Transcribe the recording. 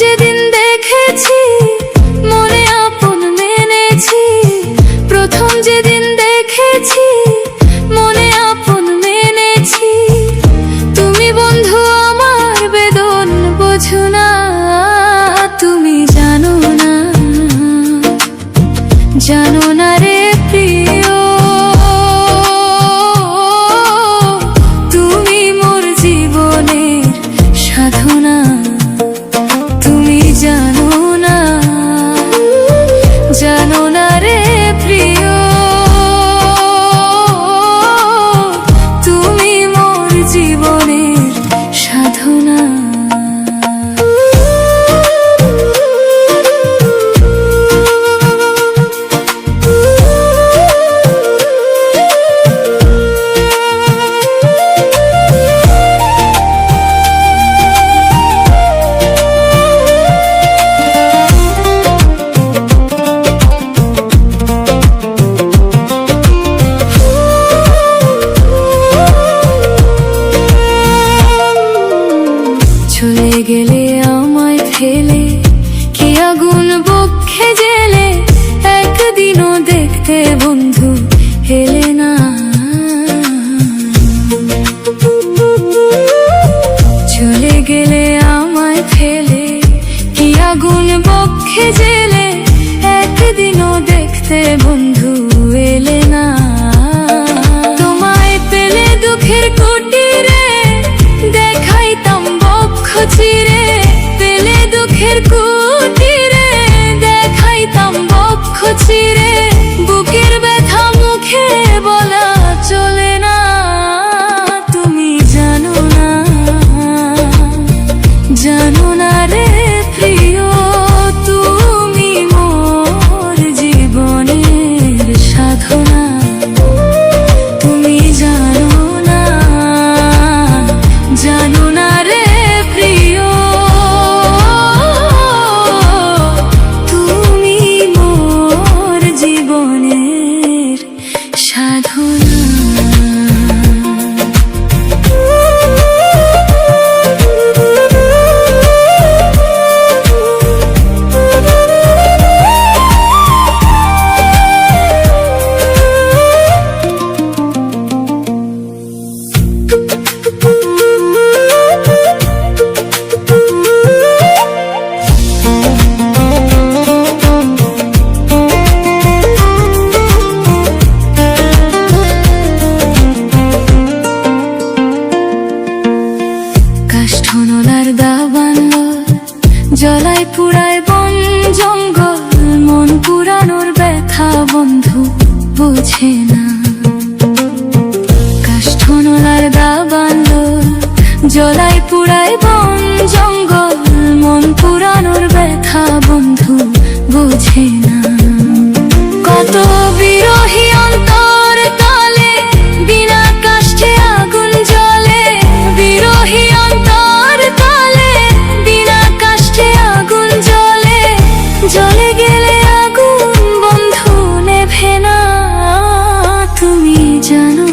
যেদিন দেখেছি মনে আপন মেনেছি, প্রথম যেদিন দেখেছি মনে আপন মেনেছি। তুমি বন্ধু আমার বেদন বোঝো না, তুমি জানো না, জানো না রে প্রিয়, তুমি মোর জীবনের সাধনা। তুমি জানো না, জানো না রে প্রিয়, তুমি মোর জীবনের সাধনা। চলে গেলে আমায় ফেলে কি আগুন বক্ষে জেলে, একদিনও দেখতে বন্ধু এলে না। চলে গেলে আমায় ফেলে কি আগুন বক্ষে জেলে, একদিনও দেখতে বন্ধু এলে না। তোমায় পেলে দুঃখের কুটিরে দেখাইতাম বক্ষ চিরে, পেলে দুঃখের কুটিরে দেখাইতাম বক্ষ চিরে। বুকের ব্যথা মুখে বলা চলে না, তুমি জানো না, জানো না রে প্রিয়, তুমি মোর জীবনের সাধনা। তুমি জানো না, জানো না রে প্রিয়, তুমি মোর জীবনের সাধনা। কাষ্ঠনলার দাবানল জলায় পুরায় বন জঙ্গল, মন পুরানোর ব্যথা বন্ধু বোঝে না। কাষ্ঠনলার দাবানল জলায় পুরায় বন জঙ্গল, মন পুরানোর ব্যথা বন্ধু বোঝে না। কত বিরহী অন্তর তলে বিনা কাষ্ঠে আগুন জ্বলে, বিরহী অন্তর তলে বিনা কাষ্ঠে আগুন জ্বলে। জ্বলে গেলে আগুন বন্ধু নেভে না, তুমি জানো